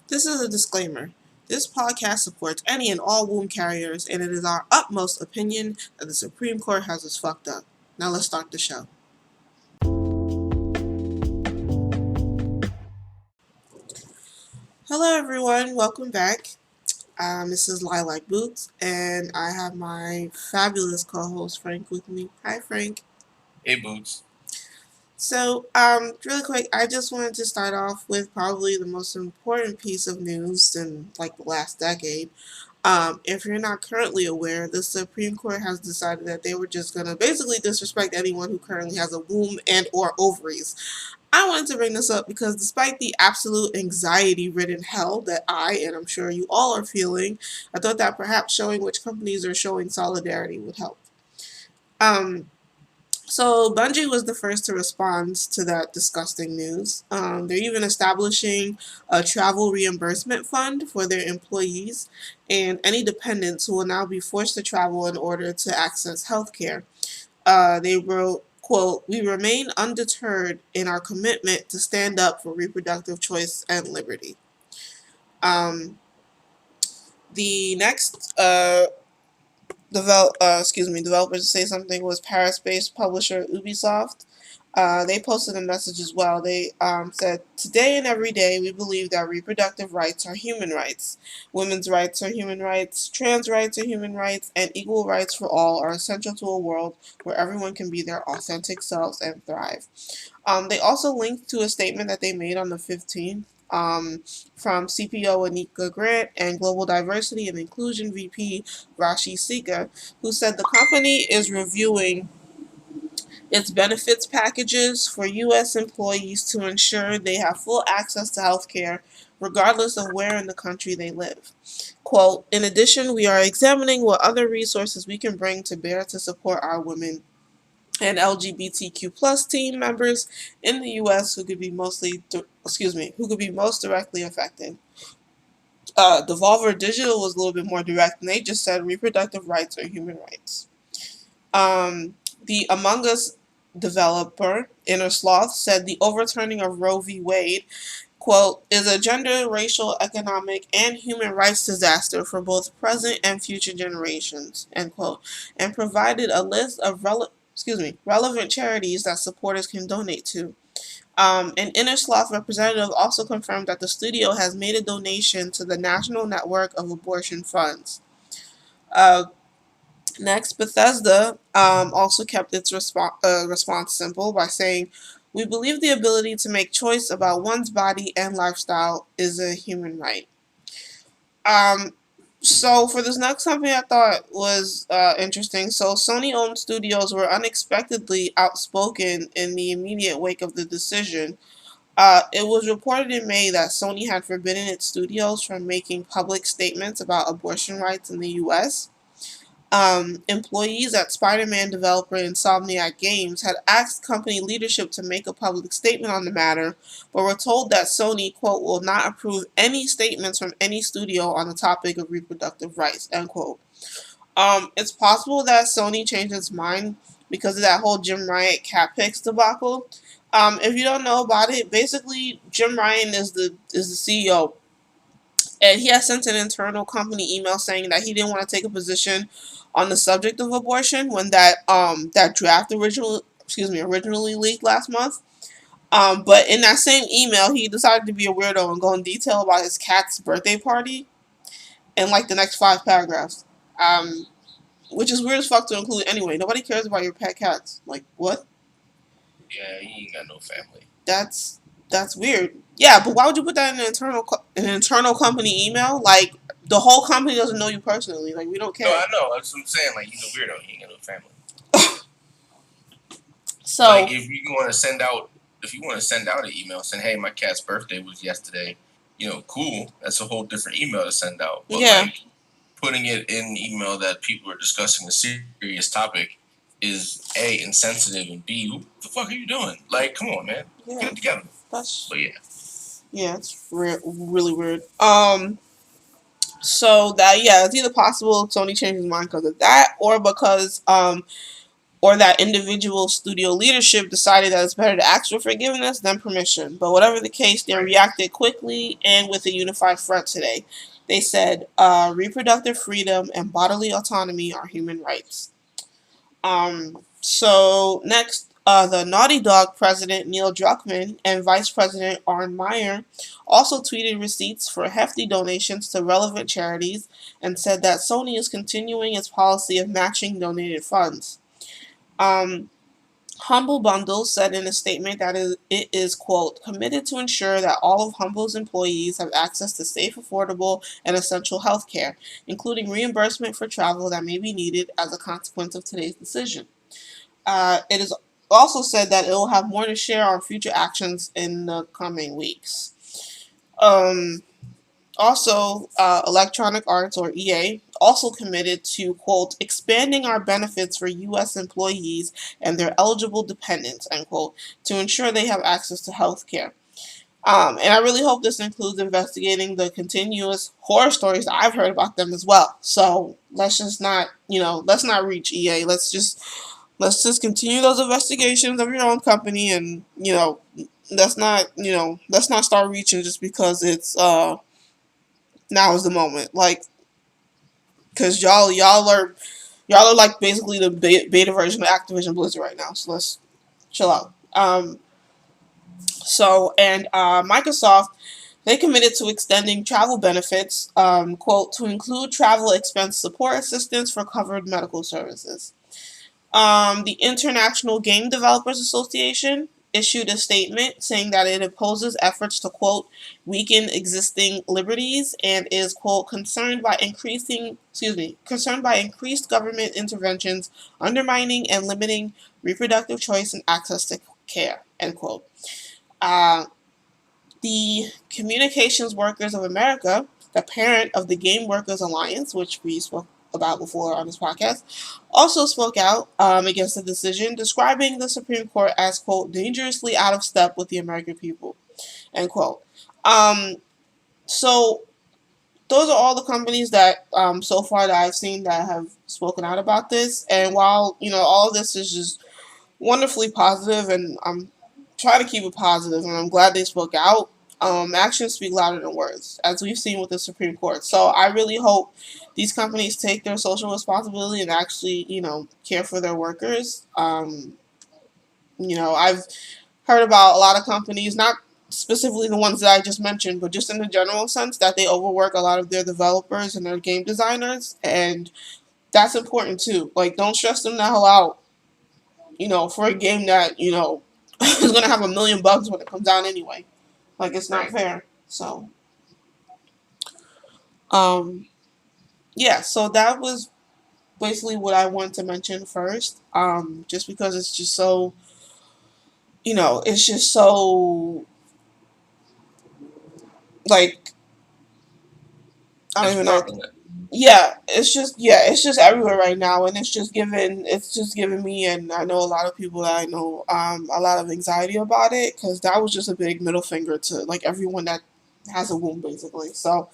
This is a disclaimer. This podcast supports any and all womb carriers, and it is our utmost opinion that the Supreme Court has us fucked up. Now let's start the show. Hello, everyone. Welcome back. This is Lilac Boots, and I have my fabulous co-host Frank with me. Hi, Frank. Hey, Boots. So, really quick, I just wanted to start off with probably the most important piece of news in like the last decade. If you're not currently aware, the Supreme Court has decided that they were just gonna basically disrespect anyone who currently has a womb and or ovaries. I wanted to bring this up because despite the absolute anxiety-ridden hell that I, and I'm sure you all are feeling, I thought that perhaps showing which companies are showing solidarity would help. Um, so Bungie was the first to respond to that disgusting news. They're even establishing a travel reimbursement fund for their employees and any dependents who will now be forced to travel in order to access healthcare. They wrote, quote, "We remain undeterred in our commitment to stand up for reproductive choice and liberty." Um, the next developers to say something was Paris-based publisher Ubisoft. They posted a message as well. They said, "Today and every day, we believe that reproductive rights are human rights. Women's rights are human rights. Trans rights are human rights, and equal rights for all are essential to a world where everyone can be their authentic selves and thrive." They also linked to a statement that they made on the 15th from CPO Anika Grant and Global Diversity and Inclusion VP Rashi Sika, who said the company is reviewing its benefits packages for U.S. employees to ensure they have full access to health care regardless of where in the country they live. Quote, "In addition, we are examining what other resources we can bring to bear to support our women and LGBTQ plus team members in the U.S. who could be who could be most directly affected." Devolver Digital was a little bit more direct, and they just said reproductive rights are human rights. The Among Us developer, Inner Sloth, said the overturning of Roe v. Wade, quote, "is a gender, racial, economic, and human rights disaster for both present and future generations," end quote, and provided a list of relevant charities that supporters can donate to. An Inner Sloth representative also confirmed that the studio has made a donation to the National Network of Abortion Funds. Uh, Next, Bethesda also kept its response simple by saying, "We believe the ability to make choice about one's body and lifestyle is a human right." Um, so for this next company, I thought was interesting. So Sony-owned studios were unexpectedly outspoken in the immediate wake of the decision. It was reported in May that Sony had forbidden its studios from making public statements about abortion rights in the U.S. Employees at Spider-Man developer Insomniac Games had asked company leadership to make a public statement on the matter, but were told that Sony, quote, "will not approve any statements from any studio on the topic of reproductive rights," end quote. It's possible that Sony changed its mind because of that whole Jim Ryan Cat Picks debacle. If you don't know about it, basically Jim Ryan is the CEO, and he has sent an internal company email saying that he didn't want to take a position on the subject of abortion when that draft originally leaked last month. But in that same email, he decided to be a weirdo and go in detail about his cat's birthday party in like the next 5 paragraphs. Which is weird as fuck to include anyway. Nobody cares about your pet cats. Like what? Yeah, he ain't got no family. That's weird. Yeah, but why would you put that in an internal company email? Like the whole company doesn't know you personally. Like we don't No, care. I know. That's what I'm saying. Like, he's a weirdo. He ain't got no family. So Like, if you want to send out an email saying, "Hey, my cat's birthday was yesterday," cool. That's a whole different email to send out. But yeah, like putting it in an email that people are discussing a serious topic is A, insensitive, and B, what the fuck are you doing? Like, come on, man, yeah, get it together. that's But yeah, it's really weird. So that it's either possible Sony changed his mind because of that, or because or that individual studio leadership decided that it's better to ask for forgiveness than permission. But whatever the case, they reacted quickly and with a unified front today. They said reproductive freedom and bodily autonomy are human rights. So next, the Naughty Dog president Neil Druckmann and vice president Arne Meyer also tweeted receipts for hefty donations to relevant charities and said that Sony is continuing its policy of matching donated funds. Um, Humble Bundle said in a statement that it is, quote, committed to ensure that all of Humble's employees have access to safe, affordable, and essential health care, including reimbursement for travel that may be needed as a consequence of today's decision. It is also said that it will have more to share on future actions in the coming weeks. Um, Electronic Arts, or EA, also committed to, quote, expanding our benefits for U.S. employees and their eligible dependents, end quote, to ensure they have access to health care. And I really hope this includes investigating the continuous horror stories I've heard about them as well. So let's just not, let's not reach EA. Let's just continue those investigations of your own company, and let's not start reaching just because it's now is the moment. Like, because y'all are like basically the beta version of Activision Blizzard right now. So let's chill out. Microsoft, they committed to extending travel benefits, quote, to include travel expense support assistance for covered medical services. The International Game Developers Association issued a statement saying that it opposes efforts to, quote, weaken existing liberties and is, quote, concerned by increased government interventions undermining and limiting reproductive choice and access to care, end quote. Uh, the Communications Workers of America, the parent of the Game Workers Alliance, which we spoke about before on this podcast, also spoke out against the decision, describing the Supreme Court as, quote, dangerously out of step with the American people, end quote. So those are all the companies that so far that I've seen that have spoken out about this. And while, all of this is just wonderfully positive, and I'm trying to keep it positive, and I'm glad they spoke out. Actions speak louder than words, as we've seen with the Supreme Court. So I really hope these companies take their social responsibility and actually, care for their workers. I've heard about a lot of companies, not specifically the ones that I just mentioned, but just in the general sense that they overwork a lot of their developers and their game designers, and that's important too. Like, don't stress them the hell out, for a game that, is going to have a million bugs when it comes out anyway. Like, it's not fair. So, yeah, so that was basically what I wanted to mention first. Just because it's just so, it's just so, like, I don't even know. Yeah, it's just everywhere right now, and it's just giving me, and I know a lot of people that I know, a lot of anxiety about it, because that was just a big middle finger to like everyone that has a womb, basically. So,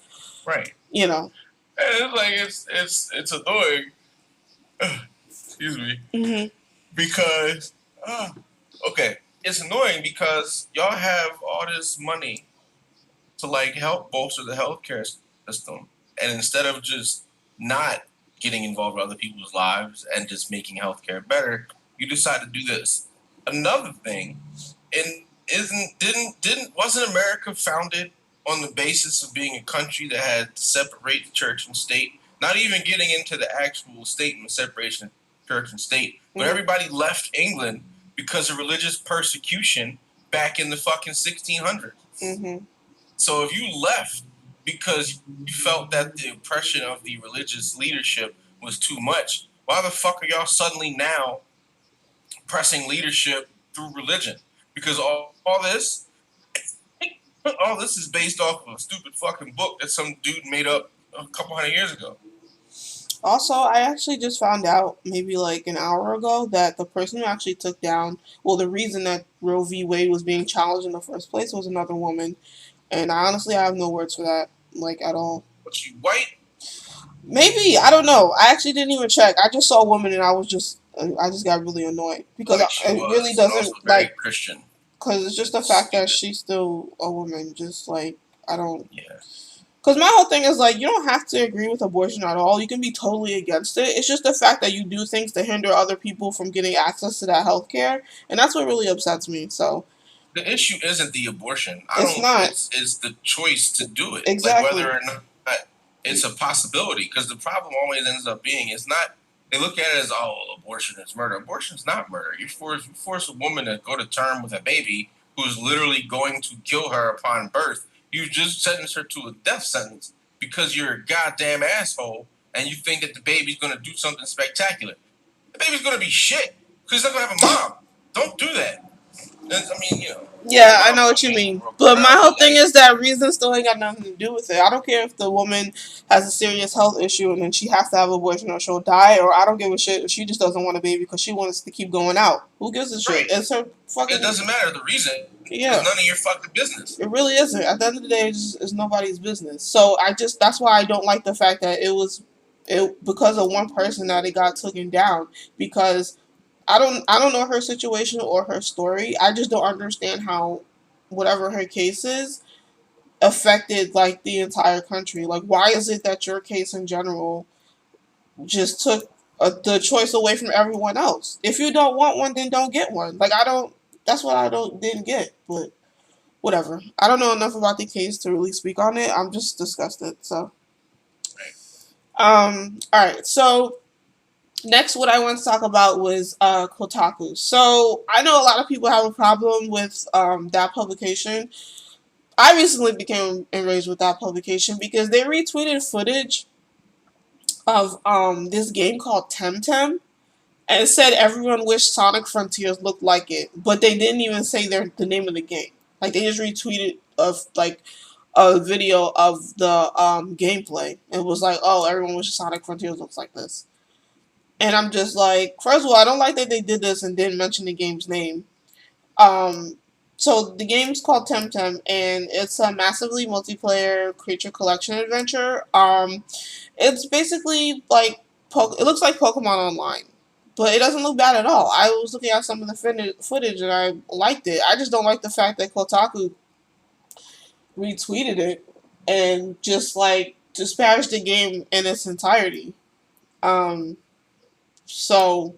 Right. you know, And it's like it's annoying. Excuse me. hmm Because okay, it's annoying because y'all have all this money to like help bolster the healthcare system, and instead of just not getting involved with other people's lives and just making healthcare better, you decide to do this. Another thing, and didn't wasn't America founded on the basis of being a country that had to separate the church and state? Not even getting into the actual statement of separation of church and state, but Mhm. everybody left England because of religious persecution back in the fucking 1600s. hmm So if you left because you felt that the oppression of the religious leadership was too much, why the fuck are y'all suddenly now pressing leadership through religion? Because all this is based off of a stupid fucking book that some dude made up a couple hundred years ago. Also, I actually just found out maybe like an hour ago that the person who actually took down, well, the reason that Roe v. Wade was being challenged in the first place was another woman, and I honestly have no words for that, like, at all. But you white? Maybe, I don't know. I actually didn't even check. I just saw a woman and I was just And I just got really annoyed because Like she it really was, and also doesn't very like Christian. because it's just the It's fact that she's still a woman. Just like I don't. yeah. Because my whole thing is like you don't have to agree with abortion at all. You can be totally against it. It's just the fact that you do things to hinder other people from getting access to that health care, and that's what really upsets me. So The issue isn't the abortion. I it's don't. not It's the choice to do it. Like whether exactly. or not it's a possibility. Because the problem always ends up being it's not. They look at it as abortion is murder. Abortion's not murder. You force a woman to go to term with a baby who's literally going to kill her upon birth. You just sentence her to a death sentence because you're a goddamn asshole and you think that the baby's going to do something spectacular. The baby's going to be shit because he's not going to have a mom. Don't do that. I mean, Yeah, I mom's know gonna what you be mean. broken But my down, whole but thing like, is that reason still ain't got nothing to do with it. I don't care if the woman has a serious health issue and then she has to have an abortion or she'll die, or I don't give a shit if she just doesn't want a baby because she wants to keep going out. Who gives a shit? right. It's her It fucking. doesn't matter the reason. It's Yeah, none of your fucking business. it really isn't. At the end of the day, it's nobody's business. So that's why I don't like the fact that it because of one person that it got taken down because I don't know her situation or her story. I just don't understand how whatever her case is affected like the entire country. Like, why is it that your case in general just took the choice away from everyone else? If you don't want one, then don't get one. Like, I don't. That's what I don't didn't get. But whatever. I don't know enough about the case to really speak on it. I'm just disgusted. So, all right. So next, what I want to talk about was Kotaku. So I know a lot of people have a problem with that publication. I recently became enraged with that publication because they retweeted footage of this game called Temtem and it said everyone wished Sonic Frontiers looked like it, but they didn't even say the name of the game. Like they just retweeted of like a video of the gameplay. It was like, oh, everyone wishes Sonic Frontiers looks like this. And I'm just like, first of all, I don't like that they did this and didn't mention the game's name. Um, so the game's called Temtem, and it's a massively multiplayer creature collection adventure. It's basically like it looks like Pokemon Online, but it doesn't look bad at all. I was looking at some of the footage and I liked it. I just don't like the fact that Kotaku retweeted it and just like disparaged the game in its entirety. Um, so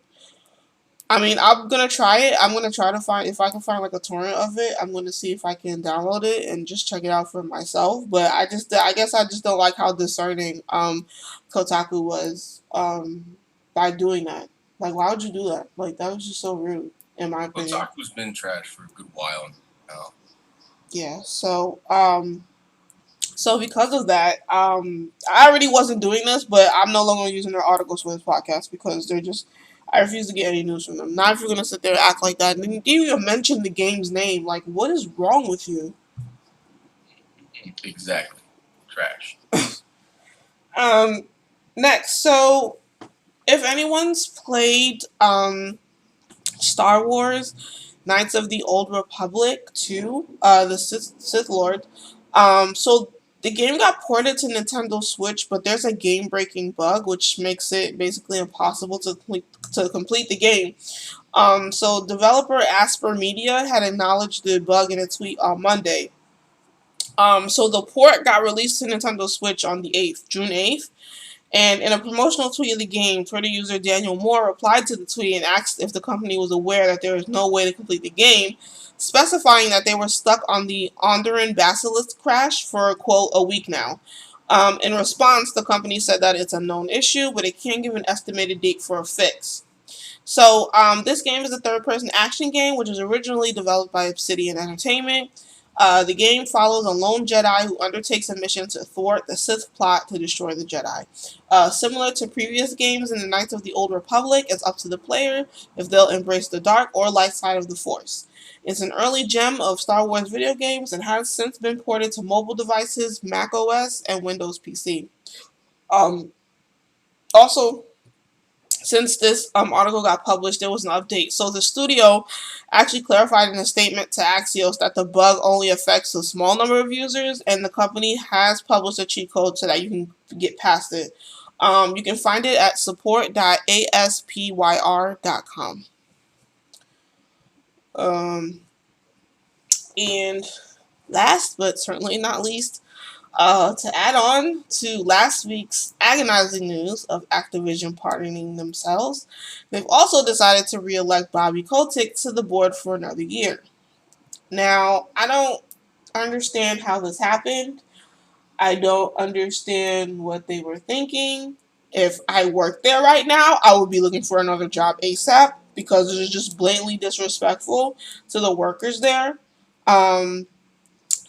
I mean, I'm gonna try it. I'm gonna try to find if I can find like a torrent of it. I'm gonna see if I can download it and just check it out for myself. But I guess I just don't like how discerning Kotaku was by doing that. Like, why would you do that? Like, that was just so rude, in my opinion. Kotaku's been trash for a good while now. Yeah. So because of that, I already wasn't doing this, but I'm no longer using their articles for this podcast because they're just. I refuse to get any news from them. Not if you're gonna sit there and act like that. And then you didn't even mention the game's name. Like, what is wrong with you? Exactly. Trash. Um, next, so if anyone's played Star Wars Knights of the Old Republic 2, the Sith Lord. So the game got ported to Nintendo Switch, but there's a game-breaking bug which makes it basically impossible to complete the game. So developer Asper Media had acknowledged the bug in a tweet on Monday. So the port got released to Nintendo Switch on the 8th, June 8th. And in a promotional tweet of the game, Twitter user Daniel Moore replied to the tweet and asked if the company was aware that there is no way to complete the game, specifying that they were stuck on the Onderon Basilisk crash for, quote, a week now. In response, the company said that it's a known issue, but it can't give an estimated date for a fix. So, this game is a third-person action game, which was originally developed by Obsidian Entertainment. The game follows a lone Jedi who undertakes a mission to thwart the Sith plot to destroy the Jedi. Similar to previous games in the Knights of the Old Republic, it's up to the player if they'll embrace the dark or light side of the Force. It's an early gem of Star Wars video games and has since been ported to mobile devices, Mac OS, and Windows PC. Um, Also, since this article got published, there was an update. So the studio actually clarified in a statement to Axios that the bug only affects a small number of users, and the company has published a cheat code so that you can get past it. You can find it at support.aspyr.com. Um, and last but certainly not least, to add on to last week's agonizing news of Activision pardoning themselves, they've also decided to re-elect Bobby Kotick to the board for another year. Now, I don't understand how this happened. I don't understand what they were thinking. If I worked there right now, I would be looking for another job ASAP because it is just blatantly disrespectful to the workers there. Um,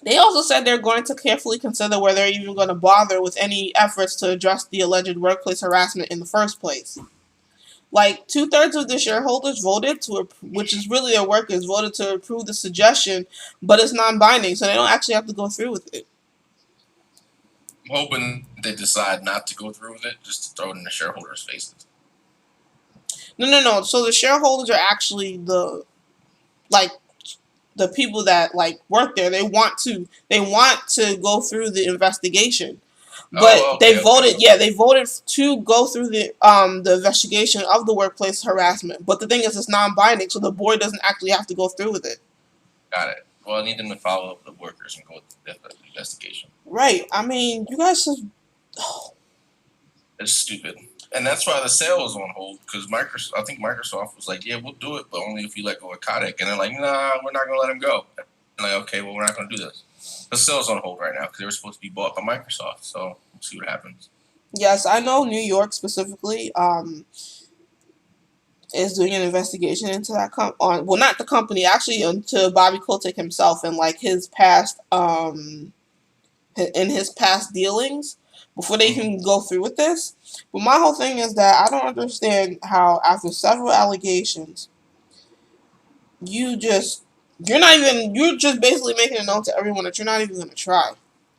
they also said they're going to carefully consider whether they're even going to bother with any efforts to address the alleged workplace harassment in the first place. Like 2/3 of the shareholders voted to, which is really their workers, voted to approve the suggestion, but it's non-binding, so they don't actually have to go through with it. I'm hoping they decide not to go through with it, just to throw it in the shareholders' faces. No. So the shareholders are actually the people that work there. They want to go through the investigation. But Okay. they voted to go through the investigation of the workplace harassment. But the thing is, it's non-binding, so the board doesn't actually have to go through with it. Got it. Well, I need them to follow up with the workers and go through the investigation. Right. I mean, you guys just... It's stupid. And that's why the sale was on hold, because I think Microsoft was like, yeah, we'll do it, but only if you let go of Kotick. And they're like, nah, we're not going to let him go. And like, okay, well, we're not going to do this. The sale's on hold right now because they were supposed to be bought by Microsoft. So we'll see what happens. Yes, I know New York specifically is doing an investigation into that not the company, actually into Bobby Kotick himself and his past in his past dealings before they can go through with this. But my whole thing is that I don't understand how after several allegations you're just basically making it known to everyone that you're not even going to try.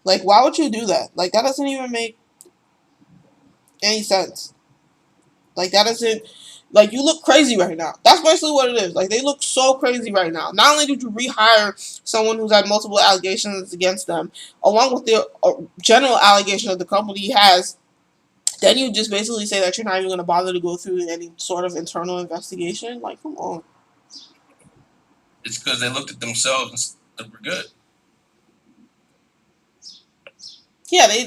Why would you do that? That doesn't even make any sense. That doesn't... you look crazy right now. That's basically what it is. They look so crazy right now. Not only did you rehire someone who's had multiple allegations against them, along with the general allegation that the company has, then you just basically say that you're not even going to bother to go through any sort of internal investigation. Come on. It's because they looked at themselves and said, we're good. Yeah, they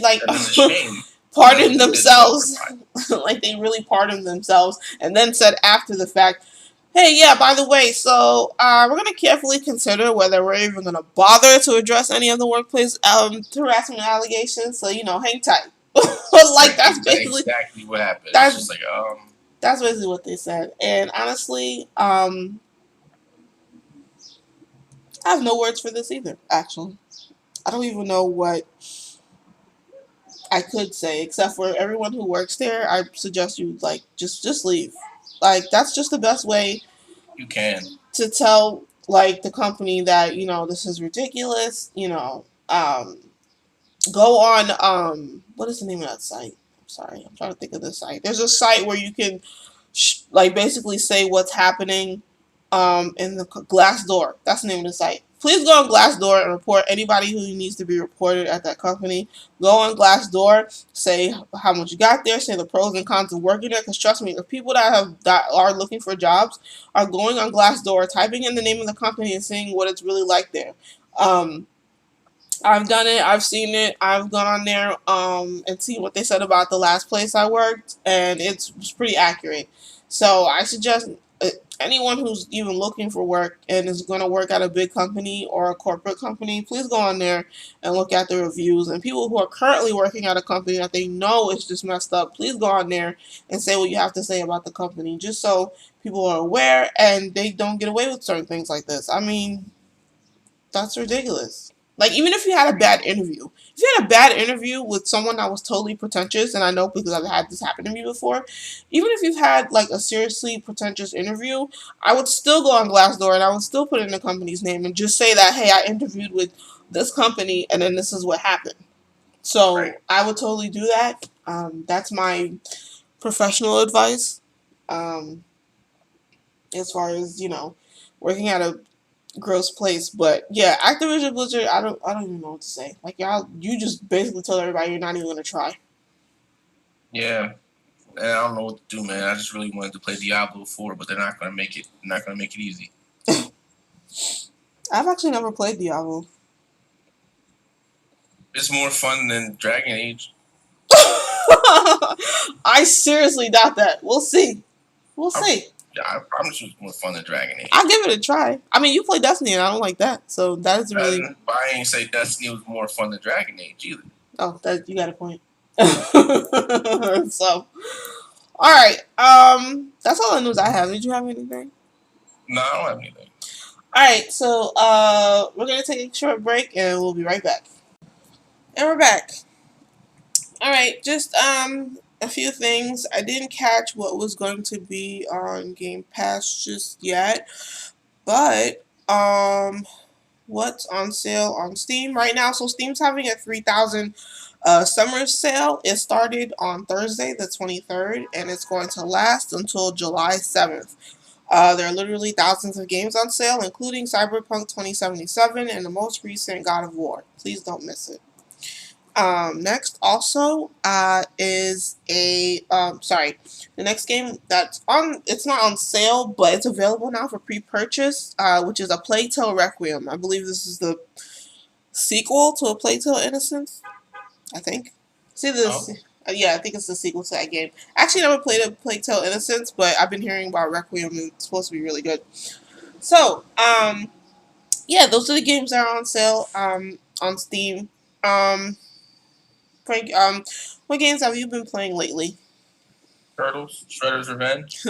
pardoned themselves. They really pardoned themselves and then said after the fact, hey, yeah, by the way, so we're going to carefully consider whether we're even going to bother to address any of the workplace harassment allegations, so, hang tight. That's basically exactly what happened. It's just that's basically what they said. And honestly, I have no words for this either, actually. I don't even know what I could say, except for everyone who works there, I suggest you just leave. That's just the best way you can to tell the company that this is ridiculous. Go on what is the name of that site? I'm sorry, I'm trying to think of the site. There's a site where you can basically say what's happening in the Glassdoor. That's the name of the site. Please go on Glassdoor and report anybody who needs to be reported at that company. Go on Glassdoor, say how much you got there, say the pros and cons of working there. Because trust me, the people that are looking for jobs are going on Glassdoor, typing in the name of the company and seeing what it's really like there. I've done it. I've seen it. I've gone on there and seen what they said about the last place I worked, and it's pretty accurate. So I suggest anyone who's even looking for work and is going to work at a big company or a corporate company, please go on there and look at the reviews. And people who are currently working at a company that they know is just messed up, please go on there and say what you have to say about the company, just so people are aware and they don't get away with certain things like this. I mean, that's ridiculous. Even if you had a bad interview, with someone that was totally pretentious, and I know because I've had this happen to me before, even if you've had a seriously pretentious interview, I would still go on Glassdoor and I would still put in the company's name and just say that, hey, I interviewed with this company and then this is what happened. So right. I would totally do that. That's my professional advice. As far as working at a gross place. But yeah, Activision Blizzard, I don't even know what to say. You just basically told everybody you're not even gonna try. Yeah, And I don't know what to do, man. I just really wanted to play Diablo 4, but they're not gonna make it. Not gonna make it easy. I've actually never played Diablo. It's more fun than Dragon Age. I seriously doubt that. We'll see. We'll see. I promise you, it's more fun than Dragon Age. I'll give it a try. I mean, you play Destiny, and I don't like that, so that is really. But I ain't say Destiny was more fun than Dragon Age either. Oh, that you got a point. So, all right. That's all the news I have. Did you have anything? No, I don't have anything. All right. So, we're gonna take a short break, and we'll be right back. And we're back. All right. Just a few things. I didn't catch what was going to be on Game Pass just yet, but what's on sale on Steam right now? So Steam's having a 3,000 summer sale. It started on Thursday, the 23rd, and it's going to last until July 7th. There are literally thousands of games on sale, including Cyberpunk 2077 and the most recent God of War. Please don't miss it. Next also is the next game that's on, it's not on sale, but it's available now for pre-purchase, which is A Plague Tale Requiem. I believe this is the sequel to A Plague Tale Innocence, I think. See this? Yeah, I think it's the sequel to that game. Actually, never played A Plague Tale Innocence, but I've been hearing about Requiem and it's supposed to be really good. So, yeah, those are the games that are on sale on Steam. Frank, what games have you been playing lately? Turtles, Shredder's Revenge.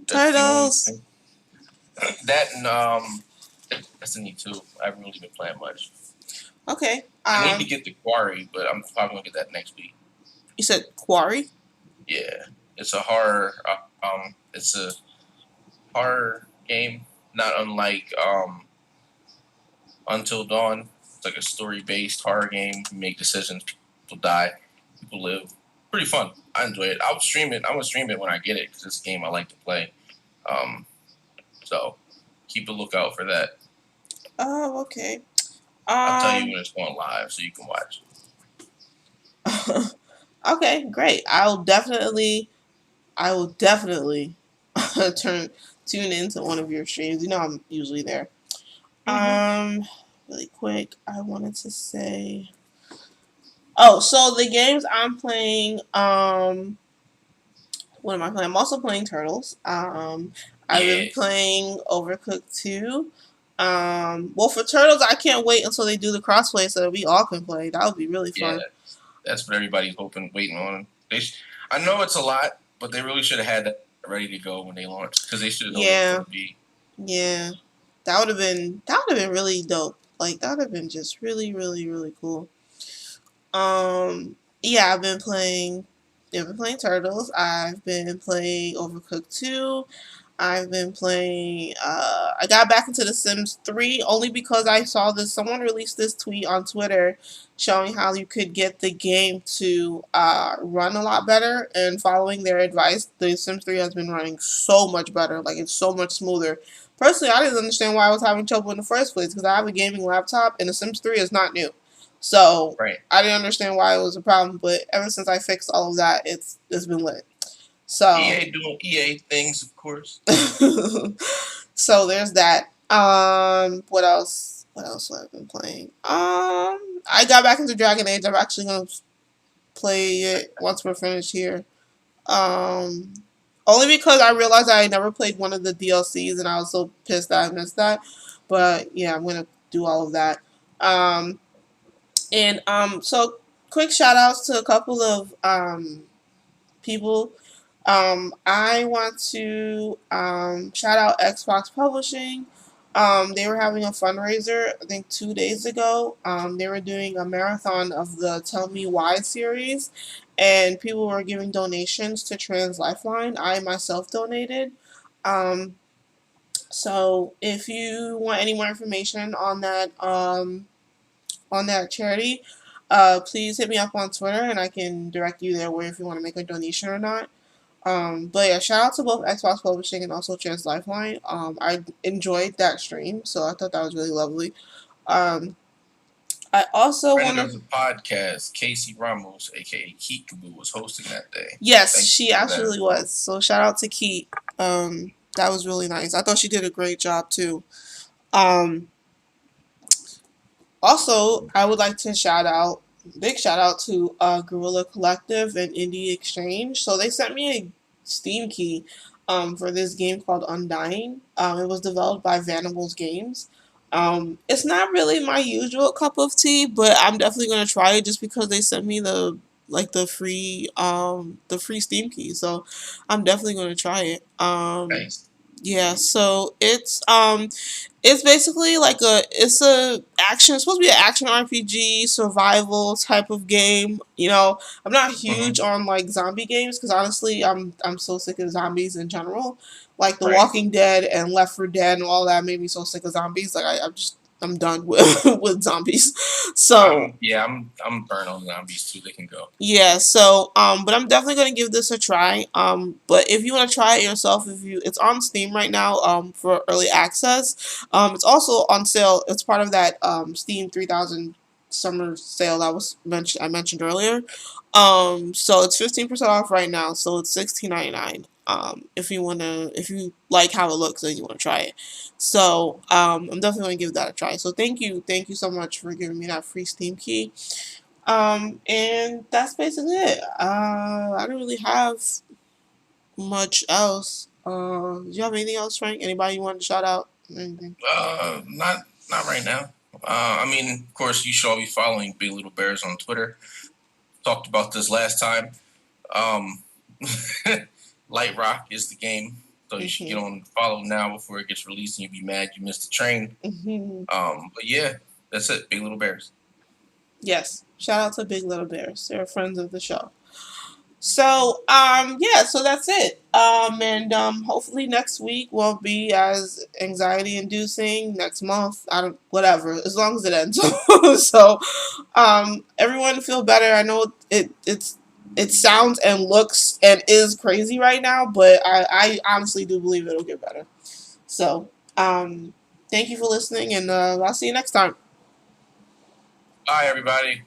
Turtles. That and Destiny 2. I haven't really been playing much. Okay. I need to get the Quarry, but I'm probably gonna get that next week. You said Quarry? Yeah, it's a horror. It's a horror game, not unlike Until Dawn. It's like a story-based horror game. You make decisions, people die, people live. Pretty fun. I enjoy it. I'll stream it. I'm gonna stream it when I get it because it's a game I like to play. So keep a lookout for that. Oh, okay. I'll tell you when it's going live so you can watch. Okay, great. I will definitely tune into one of your streams. You know I'm usually there. Really quick, I wanted to say. Oh, so the games I'm playing. What am I playing? I'm also playing Turtles. I've been playing Overcooked 2. Well, for Turtles, I can't wait until they do the crossplay so that we all can play. That would be really fun. Yeah, that's what everybody's waiting on. I know it's a lot, but they really should have had that ready to go when they launched because they should have known what it would be. Yeah, that would have been really dope. Like that would have been just really, really, really cool. Yeah, I've been playing Turtles. I've been playing Overcooked 2. I've been playing, I got back into The Sims 3 only because I saw this, someone released this tweet on Twitter showing how you could get the game to run a lot better, and following their advice, The Sims 3 has been running so much better, like it's so much smoother. Personally, I didn't understand why I was having trouble in the first place because I have a gaming laptop and The Sims 3 is not new. So I didn't understand why it was a problem, but ever since I fixed all of that, it's been lit. So EA doing EA things, of course. So there's that. What else? What else have I been playing? I got back into Dragon Age. I'm actually gonna play it once we're finished here. Only because I realized I never played one of the DLCs and I was so pissed that I missed that. But yeah, I'm gonna do all of that. So quick shout outs to a couple of people. I want to shout out Xbox Publishing. They were having a fundraiser, I think 2 days ago. They were doing a marathon of the Tell Me Why series, and people were giving donations to Trans Lifeline. I myself donated. So if you want any more information on that charity, please hit me up on Twitter and I can direct you there where if you want to make a donation or not. But yeah, shout out to both Xbox Publishing and also Trans Lifeline. I enjoyed that stream, so I thought that was really lovely. I also Friend want of to. the podcast, Casey Ramos, aka Keekaboo, was hosting that day. Yes, Thank she you for that as actually well. was. So shout out to Keat. That was really nice. I thought she did a great job too. Um, Also, I would like to big shout out to Gorilla Collective and Indie Exchange. So they sent me a Steam key for this game called Undying. It was developed by Vanimals Games. It's not really my usual cup of tea, but I'm definitely gonna try it just because they sent me the free Steam key. So I'm definitely gonna try it. Nice. Yeah, so it's basically like it's supposed to be an action RPG survival type of game. I'm not Mm-hmm. huge on like zombie games because honestly I'm so sick of zombies in general. Like The Right. Walking Dead and Left 4 Dead and all that made me so sick of zombies. Like I'm done with with zombies. So I'm burnt on zombies too. They can go. yeah, so but I'm definitely gonna give this a try. But if you want to try it yourself, if you it's on Steam right now, for early access. It's also on sale. It's part of that Steam 3000 summer sale that I mentioned earlier. So it's 15% off right now. So it's 16.99. If you like how it looks and you wanna try it. So I'm definitely gonna give that a try. So thank you so much for giving me that free Steam key. And that's basically it. I don't really have much else. Do you have anything else, Frank? Anybody you want to shout out? Anything? Not right now. I mean, of course, you should all be following Big Little Bears on Twitter. Talked about this last time. Um, Light Rock is the game, so you should get Mhm. on follow now before it gets released, and you'll be mad you missed the train. Mhm. But yeah, that's it. Big Little Bears. Yes. Shout out to Big Little Bears. They're friends of the show. So, yeah, so that's it. And hopefully next week won't be as anxiety inducing. Next month, I don't, whatever, as long as it ends. So, everyone feel better. I know it sounds and looks and is crazy right now, but I honestly do believe it'll get better. So, thank you for listening, and I'll see you next time. Bye, everybody.